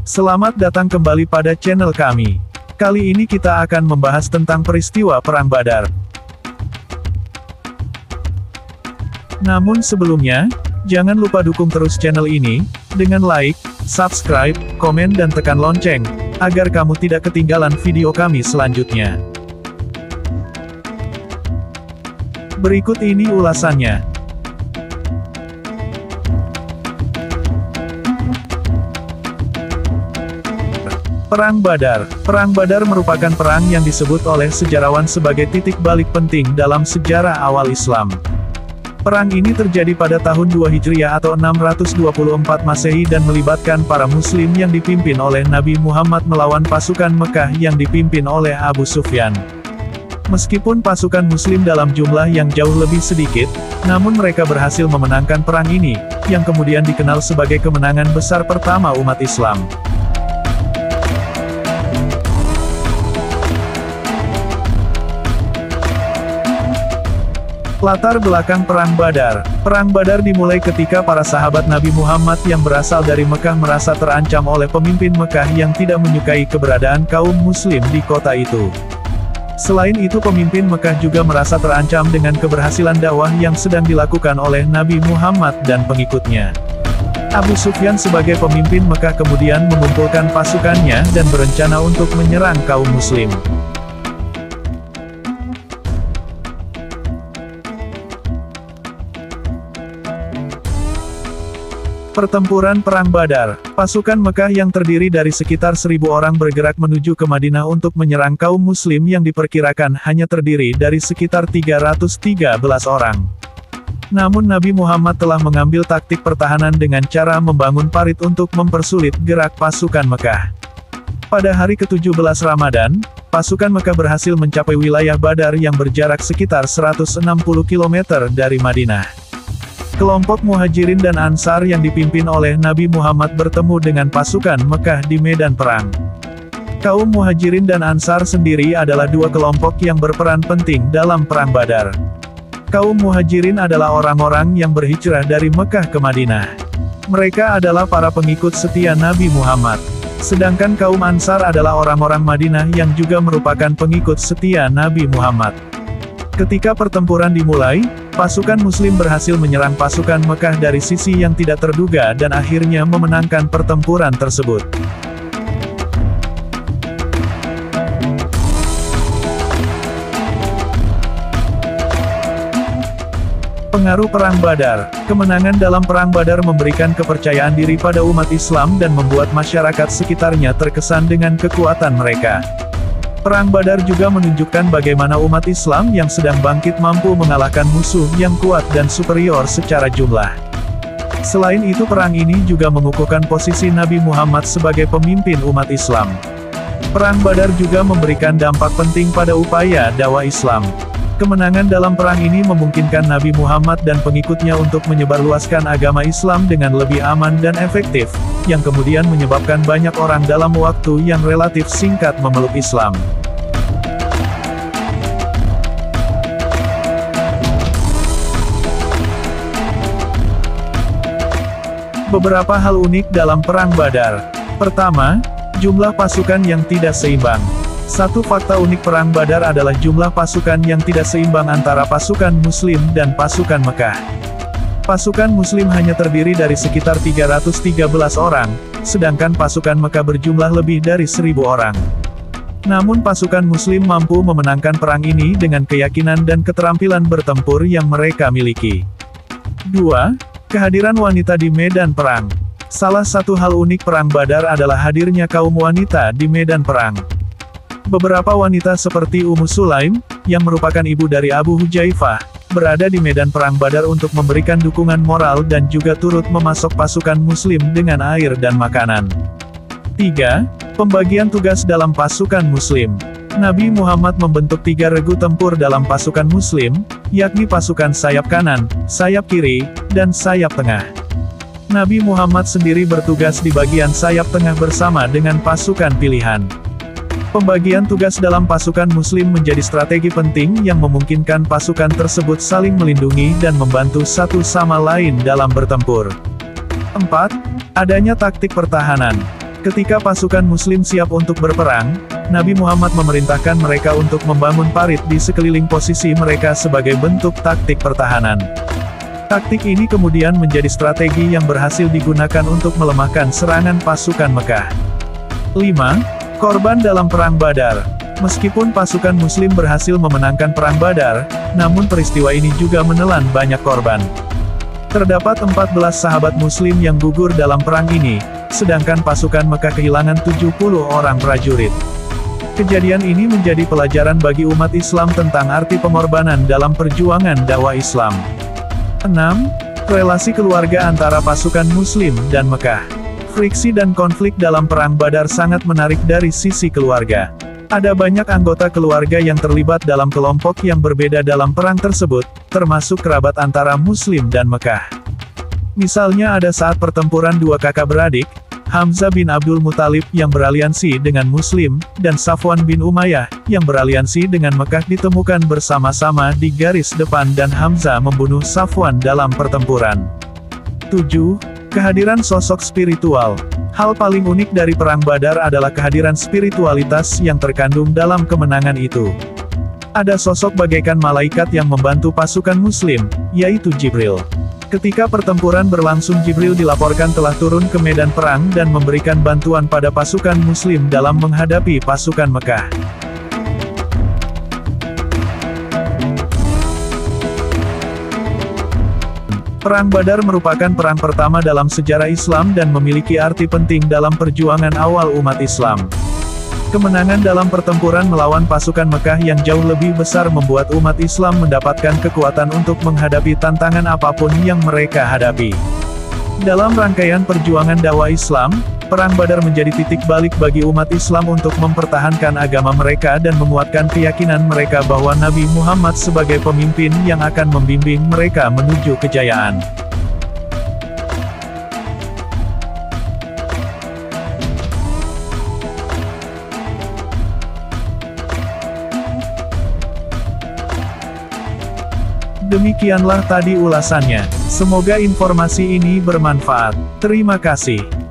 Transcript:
Selamat datang kembali pada channel kami. Kali ini kita akan membahas tentang peristiwa Perang Badar. Namun sebelumnya, jangan lupa dukung terus channel ini, dengan like, subscribe, komen dan tekan lonceng, agar kamu tidak ketinggalan video kami selanjutnya. Berikut ini ulasannya. Perang Badar. Perang Badar merupakan perang yang disebut oleh sejarawan sebagai titik balik penting dalam sejarah awal Islam. Perang ini terjadi pada tahun 2 Hijriah atau 624 Masehi dan melibatkan para Muslim yang dipimpin oleh Nabi Muhammad melawan pasukan Mekah yang dipimpin oleh Abu Sufyan. Meskipun pasukan Muslim dalam jumlah yang jauh lebih sedikit, namun mereka berhasil memenangkan perang ini, yang kemudian dikenal sebagai kemenangan besar pertama umat Islam. Latar belakang Perang Badar. Perang Badar dimulai ketika para sahabat Nabi Muhammad yang berasal dari Mekah merasa terancam oleh pemimpin Mekah yang tidak menyukai keberadaan kaum Muslim di kota itu. Selain itu pemimpin Mekah juga merasa terancam dengan keberhasilan dakwah yang sedang dilakukan oleh Nabi Muhammad dan pengikutnya. Abu Sufyan sebagai pemimpin Mekah kemudian mengumpulkan pasukannya dan berencana untuk menyerang kaum Muslim. Pertempuran Perang Badar. Pasukan Mekah yang terdiri dari sekitar 1.000 orang bergerak menuju ke Madinah untuk menyerang kaum Muslim yang diperkirakan hanya terdiri dari sekitar 313 orang. Namun Nabi Muhammad telah mengambil taktik pertahanan dengan cara membangun parit untuk mempersulit gerak pasukan Mekah. Pada hari ke-17 Ramadan, pasukan Mekah berhasil mencapai wilayah Badar yang berjarak sekitar 160 km dari Madinah. Kelompok Muhajirin dan Ansar yang dipimpin oleh Nabi Muhammad bertemu dengan pasukan Mekah di medan perang. Kaum Muhajirin dan Ansar sendiri adalah dua kelompok yang berperan penting dalam Perang Badar. Kaum Muhajirin adalah orang-orang yang berhijrah dari Mekah ke Madinah. Mereka adalah para pengikut setia Nabi Muhammad. Sedangkan kaum Ansar adalah orang-orang Madinah yang juga merupakan pengikut setia Nabi Muhammad. Ketika pertempuran dimulai, pasukan Muslim berhasil menyerang pasukan Mekah dari sisi yang tidak terduga dan akhirnya memenangkan pertempuran tersebut. Pengaruh Perang Badar. Kemenangan dalam Perang Badar memberikan kepercayaan diri pada umat Islam dan membuat masyarakat sekitarnya terkesan dengan kekuatan mereka. Perang Badar juga menunjukkan bagaimana umat Islam yang sedang bangkit mampu mengalahkan musuh yang kuat dan superior secara jumlah. Selain itu perang ini juga mengukuhkan posisi Nabi Muhammad sebagai pemimpin umat Islam. Perang Badar juga memberikan dampak penting pada upaya dakwah Islam. Kemenangan dalam perang ini memungkinkan Nabi Muhammad dan pengikutnya untuk menyebarluaskan agama Islam dengan lebih aman dan efektif, yang kemudian menyebabkan banyak orang dalam waktu yang relatif singkat memeluk Islam. Beberapa hal unik dalam Perang Badar. Pertama, jumlah pasukan yang tidak seimbang. Satu fakta unik Perang Badar adalah jumlah pasukan yang tidak seimbang antara pasukan Muslim dan pasukan Mekah. Pasukan Muslim hanya terdiri dari sekitar 313 orang, sedangkan pasukan Mekah berjumlah lebih dari 1.000 orang. Namun pasukan Muslim mampu memenangkan perang ini dengan keyakinan dan keterampilan bertempur yang mereka miliki. 2. Kehadiran wanita di medan perang. Salah satu hal unik Perang Badar adalah hadirnya kaum wanita di medan perang. Beberapa wanita seperti Ummu Sulaim, yang merupakan ibu dari Abu Hujaifah, berada di medan Perang Badar untuk memberikan dukungan moral dan juga turut memasok pasukan Muslim dengan air dan makanan. 3. Pembagian tugas dalam pasukan Muslim. Nabi Muhammad membentuk 3 regu tempur dalam pasukan Muslim, yakni pasukan sayap kanan, sayap kiri, dan sayap tengah. Nabi Muhammad sendiri bertugas di bagian sayap tengah bersama dengan pasukan pilihan. Pembagian tugas dalam pasukan Muslim menjadi strategi penting yang memungkinkan pasukan tersebut saling melindungi dan membantu satu sama lain dalam bertempur. 4. Adanya taktik pertahanan. Ketika pasukan Muslim siap untuk berperang, Nabi Muhammad memerintahkan mereka untuk membangun parit di sekeliling posisi mereka sebagai bentuk taktik pertahanan. Taktik ini kemudian menjadi strategi yang berhasil digunakan untuk melemahkan serangan pasukan Mekah. 5. Korban dalam Perang Badar. Meskipun pasukan Muslim berhasil memenangkan Perang Badar, namun peristiwa ini juga menelan banyak korban. Terdapat 14 sahabat Muslim yang gugur dalam perang ini, sedangkan pasukan Mekah kehilangan 70 orang prajurit. Kejadian ini menjadi pelajaran bagi umat Islam tentang arti pengorbanan dalam perjuangan dakwah Islam. 6. Relasi keluarga antara pasukan Muslim dan Mekah. Friksi dan konflik dalam Perang Badar sangat menarik dari sisi keluarga. Ada banyak anggota keluarga yang terlibat dalam kelompok yang berbeda dalam perang tersebut, termasuk kerabat antara Muslim dan Mekah. Misalnya ada saat pertempuran dua kakak beradik, Hamzah bin Abdul Muthalib yang beraliansi dengan Muslim, dan Safwan bin Umayyah, yang beraliansi dengan Mekah ditemukan bersama-sama di garis depan dan Hamzah membunuh Safwan dalam pertempuran. 7. Kehadiran sosok spiritual. Hal paling unik dari Perang Badar adalah kehadiran spiritualitas yang terkandung dalam kemenangan itu. Ada sosok bagaikan malaikat yang membantu pasukan Muslim, yaitu Jibril. Ketika pertempuran berlangsung, Jibril dilaporkan telah turun ke medan perang dan memberikan bantuan pada pasukan Muslim dalam menghadapi pasukan Mekah. Perang Badar merupakan perang pertama dalam sejarah Islam dan memiliki arti penting dalam perjuangan awal umat Islam. Kemenangan dalam pertempuran melawan pasukan Mekah yang jauh lebih besar membuat umat Islam mendapatkan kekuatan untuk menghadapi tantangan apapun yang mereka hadapi. Dalam rangkaian perjuangan dakwah Islam, Perang Badar menjadi titik balik bagi umat Islam untuk mempertahankan agama mereka dan menguatkan keyakinan mereka bahwa Nabi Muhammad sebagai pemimpin yang akan membimbing mereka menuju kejayaan. Demikianlah tadi ulasannya. Semoga informasi ini bermanfaat. Terima kasih.